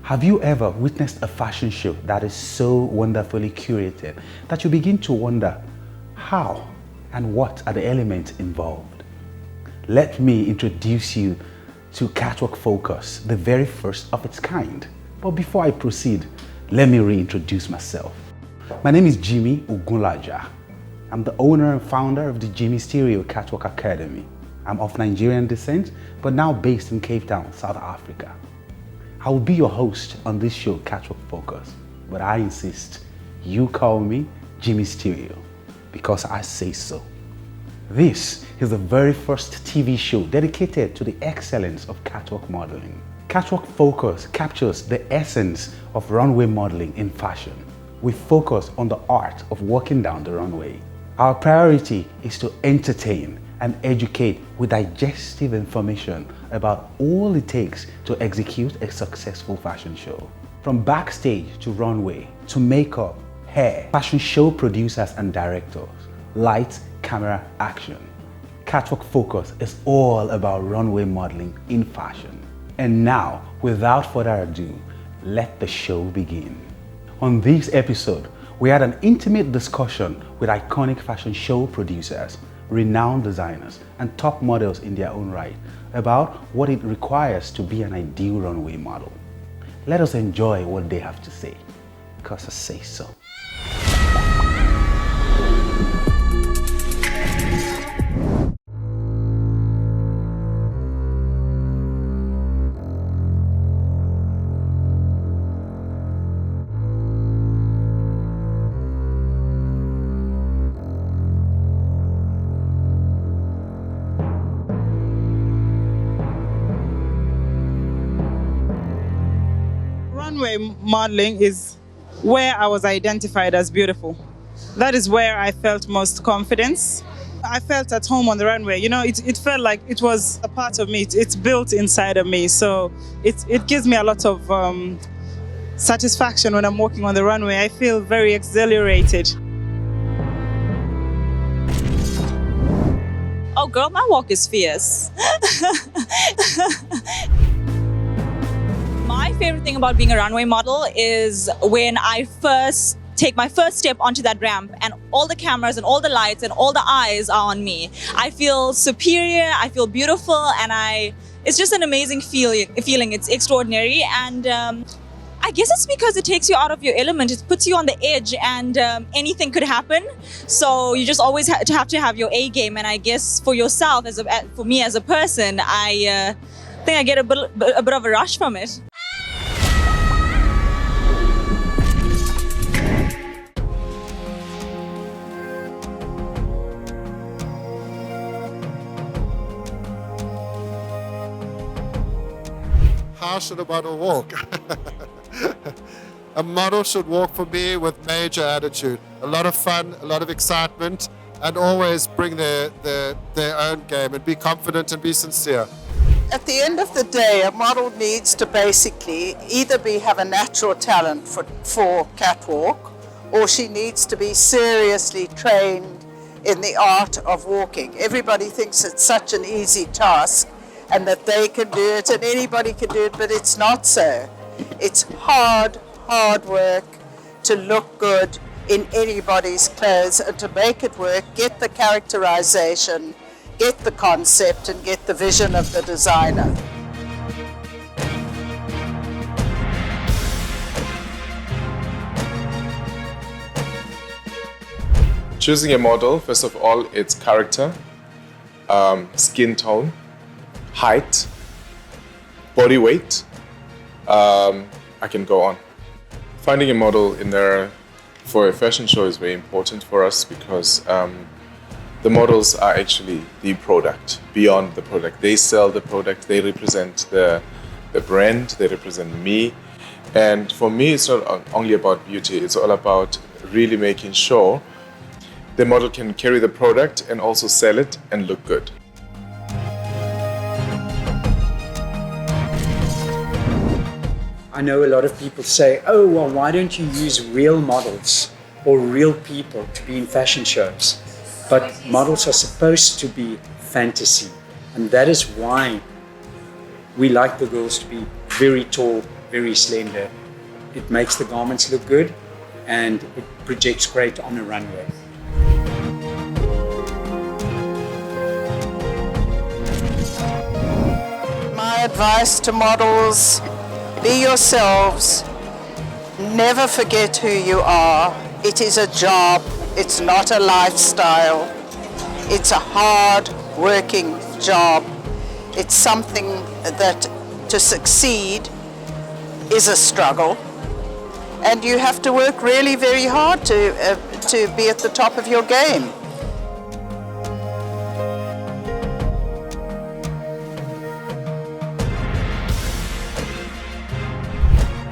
Have you ever witnessed a fashion show that is so wonderfully curated that you begin to wonder how and what are the elements involved? Let me introduce you to Catwalk Focus, the very first of its kind. But before I proceed, let me reintroduce myself. My name is Jimmy Ogunlaja. I'm the owner and founder of the Jimmy Stereo Catwalk Academy. I'm of Nigerian descent, but now based in Cape Town, South Africa. I will be your host on this show, Catwalk Focus, but I insist you call me Jimmy Stereo because I say so. This is the very first TV show dedicated to the excellence of catwalk modeling. Catwalk Focus captures the essence of runway modeling in fashion. We focus on the art of walking down the runway. Our priority is to entertain and educate with digestive information about all it takes to execute a successful fashion show. From backstage to runway, to makeup, hair, fashion show producers and directors, lights, camera, action. Catwalk Focus is all about runway modeling in fashion. And now, without further ado, let the show begin. On this episode, we had an intimate discussion with iconic fashion show producers, renowned designers, and top models in their own right about what it requires to be an ideal runway model. Let us enjoy what they have to say, because I say so. Runway modeling is where I was identified as beautiful. That is where I felt most confidence. I felt at home on the runway. You know, it felt like it was a part of me. It's built inside of me. So it gives me a lot of satisfaction when I'm walking on the runway. I feel very exhilarated. Oh girl, my walk is fierce. My favorite thing about being a runway model is when I first take my first step onto that ramp and all the cameras and all the lights and all the eyes are on me. I feel superior, I feel beautiful, and it's just an amazing feeling. It's extraordinary, and I guess it's because it takes you out of your element. It puts you on the edge, and anything could happen. So you just always have to have your A game. And I guess for yourself, for me as a person, I think I get a bit of a rush from it. How should a model walk? A model should walk for me with major attitude, a lot of fun, a lot of excitement, and always bring their own game and be confident and be sincere. At the end of the day, a model needs to basically either have a natural talent for catwalk, or she needs to be seriously trained in the art of walking. Everybody thinks it's such an easy task and that they can do it and anybody can do it, but it's not so. It's hard work to look good in anybody's clothes and to make it work, get the characterization, get the concept, and get the vision of the designer. Choosing a model, first of all, it's character, skin tone, height, body weight. I can go on. Finding a model for a fashion show is very important for us because the models are actually the product, beyond the product. They sell the product, they represent the brand, they represent me. And for me, it's not only about beauty, it's all about really making sure the model can carry the product and also sell it and look good. I know a lot of people say, oh, well, why don't you use real models or real people to be in fashion shows? But models are supposed to be fantasy. And that is why we like the girls to be very tall, very slender. It makes the garments look good and it projects great on a runway. My advice to models, be yourselves. Never forget who you are. It is a job. It's not a lifestyle. It's a hard working job. It's something that to succeed is a struggle. And you have to work really very hard to be at the top of your game.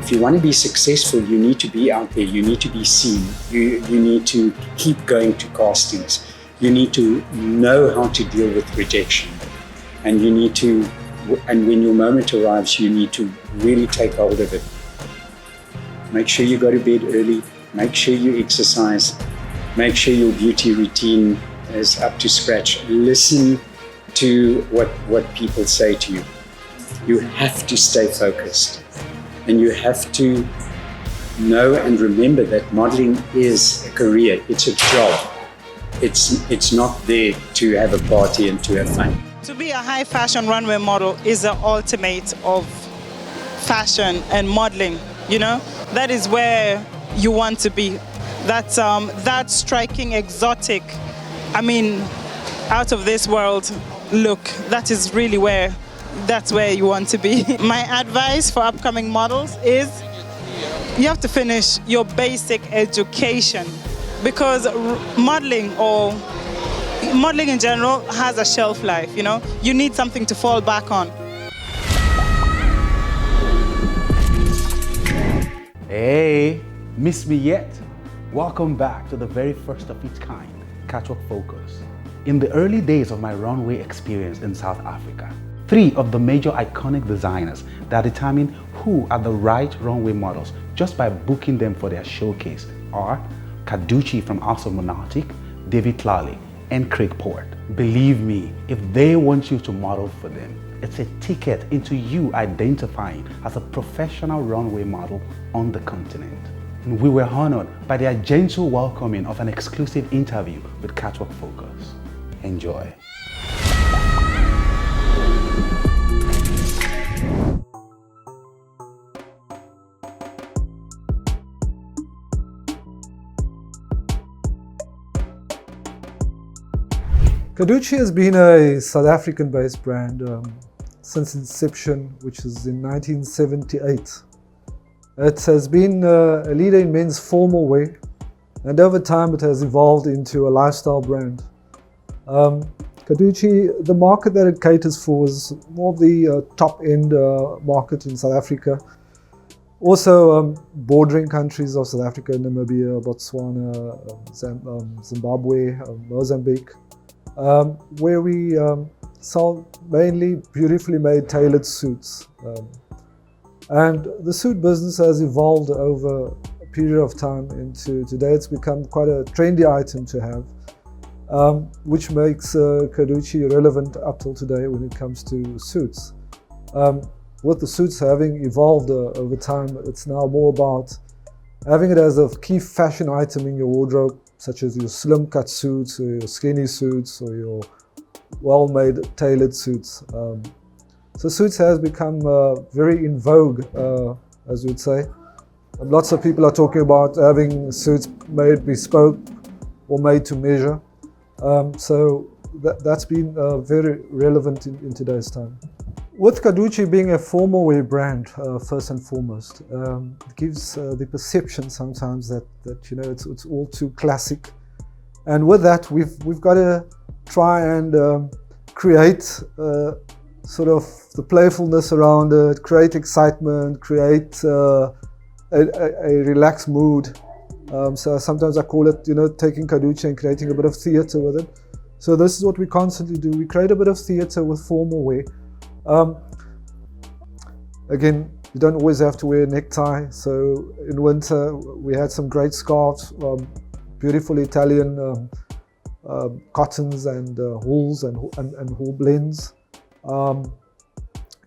If you want to be successful, you need to be out there, you need to be seen, you need to keep going to castings, you need to know how to deal with rejection, and and when your moment arrives, you need to really take hold of it. Make sure you go to bed early, make sure you exercise, make sure your beauty routine is up to scratch. Listen to what people say to you. You have to stay focused. And you have to know and remember that modeling is a career, it's a job. It's not there to have a party and to have fun. To be a high fashion runway model is the ultimate of fashion and modeling, you know? That is where you want to be. That striking, exotic, I mean, out of this world look, that is really that's where you want to be. My advice for upcoming models is you have to finish your basic education, because modeling in general has a shelf life, you know? You need something to fall back on. Hey, miss me yet? Welcome back to the very first of its kind, Catwalk Focus. In the early days of my runway experience in South Africa, 3 of the major iconic designers that determine who are the right runway models just by booking them for their showcase are Kaduchi from House of Monarchic, David Claley, and Craig Port. Believe me, if they want you to model for them, it's a ticket into you identifying as a professional runway model on the continent. And we were honored by their gentle welcoming of an exclusive interview with Catwalk Focus. Enjoy. Kaduchi has been a South African-based brand since inception, which is in 1978. It has been a leader in men's formal wear, and over time it has evolved into a lifestyle brand. Kaduchi, the market that it caters for is more of the top-end market in South Africa. Also bordering countries of South Africa, Namibia, Botswana, Zimbabwe, Mozambique. Where we sell mainly beautifully made tailored suits. And the suit business has evolved over a period of time into today it's become quite a trendy item to have, which makes Kaduchi relevant up till today when it comes to suits. With the suits having evolved over time, it's now more about having it as a key fashion item in your wardrobe, such as your slim cut suits or your skinny suits or your well-made tailored suits. So suits has become very in vogue, as you would say. Lots of people are talking about having suits made bespoke or made to measure. So that's been very relevant in today's time. With Kaduchi being a formal wear brand, first and foremost, it gives the perception sometimes that you know it's all too classic, and with that we've got to try and create sort of the playfulness around it, create excitement, create a relaxed mood. So sometimes I call it, you know, taking Kaduchi and creating a bit of theatre with it. So this is what we constantly do. We create a bit of theatre with formal wear. Again, you don't always have to wear a necktie. So in winter, we had some great scarves, beautiful Italian cottons and wools and wool blends.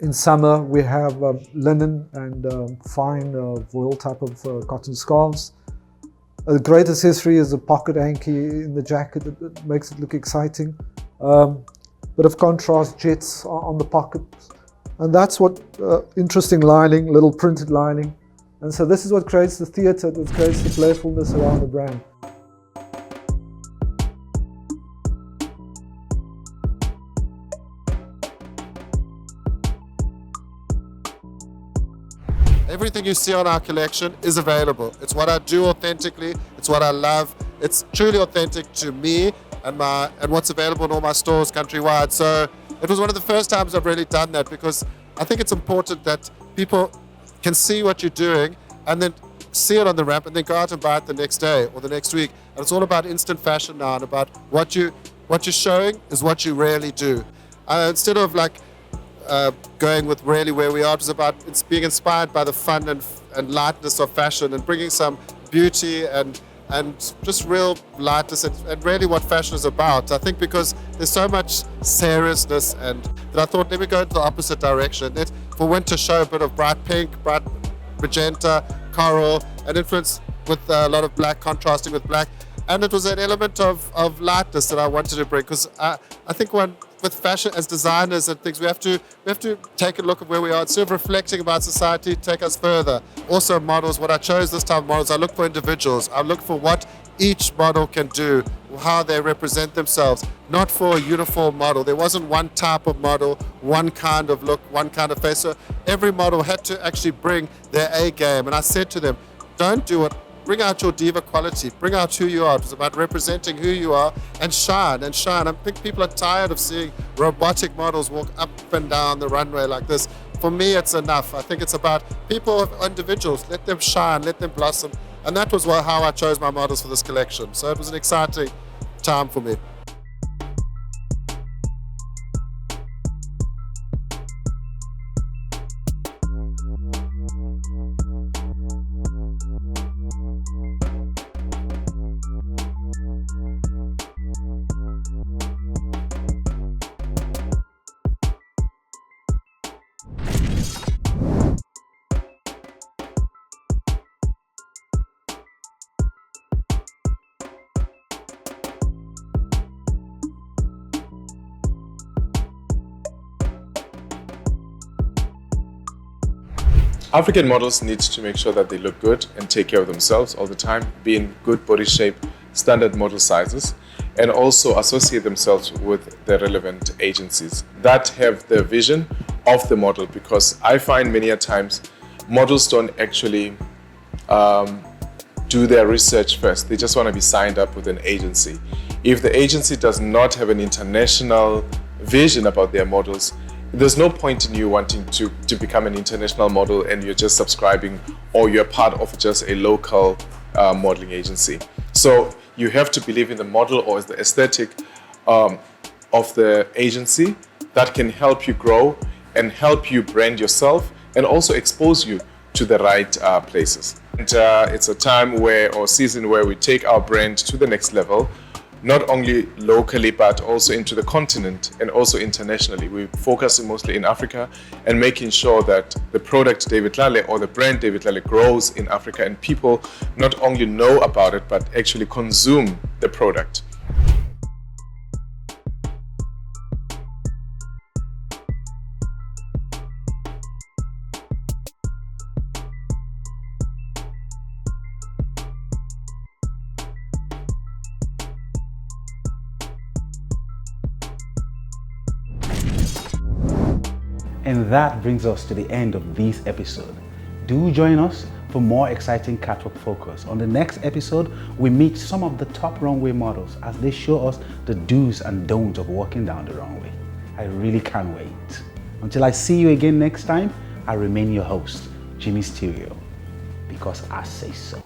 In summer, we have linen and fine voile type of cotton scarves. A great accessory is a pocket hanky in the jacket that makes it look exciting. Bit of contrast jets on the pocket. And that's what interesting lining, little printed lining. And so this is what creates the theatre, that creates the playfulness around the brand. Everything you see on our collection is available. It's what I do authentically, it's what I love, it's truly authentic to me and what's available in all my stores countrywide. So it was one of the first times I've really done that, because I think it's important that people can see what you're doing and then see it on the ramp and then go out and buy it the next day or the next week. And it's all about instant fashion now, and about what you're showing is what you really do. Instead of like going with really where we are, it was about being inspired by the fun and lightness of fashion, and bringing some beauty and just real lightness and really what fashion is about. I think because there's so much seriousness, and that I thought, let me go into the opposite direction. For winter, show a bit of bright pink, bright magenta, coral, and influence with a lot of black, contrasting with black. And it was an element of lightness that I wanted to bring, because I think with fashion as designers and things, we have to take a look at where we are. Instead of reflecting about society, take us further. Also models, what I chose this time, models, I look for individuals. I look for what each model can do, how they represent themselves, not for a uniform model. There wasn't one type of model, one kind of look, one kind of face. So every model had to actually bring their A game. And I said to them, don't do it. Bring out your diva quality. Bring out who you are. It was about representing who you are and shine and shine. I think people are tired of seeing robotic models walk up and down the runway like this. For me, it's enough. I think it's about people, individuals. Let them shine, let them blossom. And that was how I chose my models for this collection. So it was an exciting time for me. African models need to make sure that they look good and take care of themselves all the time, be in good body shape, standard model sizes, and also associate themselves with the relevant agencies that have the vision of the model, because I find many a times models don't actually do their research first. They just want to be signed up with an agency. If the agency does not have an international vision about their models, there's no point in you wanting to become an international model and you're just subscribing, or you're part of just a local modeling agency. So you have to believe in the model or the aesthetic of the agency that can help you grow and help you brand yourself and also expose you to the right places. And it's a time or season where we take our brand to the next level, not only locally, but also into the continent and also internationally. We're focusing mostly in Africa and making sure that the product David Lale or the brand David Lale grows in Africa, and people not only know about it, but actually consume the product. And that brings us to the end of this episode. Do join us for more exciting Catwalk Focus. On the next episode, we meet some of the top runway models as they show us the do's and don'ts of walking down the runway. I really can't wait. Until I see you again next time, I remain your host, Jimmy Stereo, because I say so.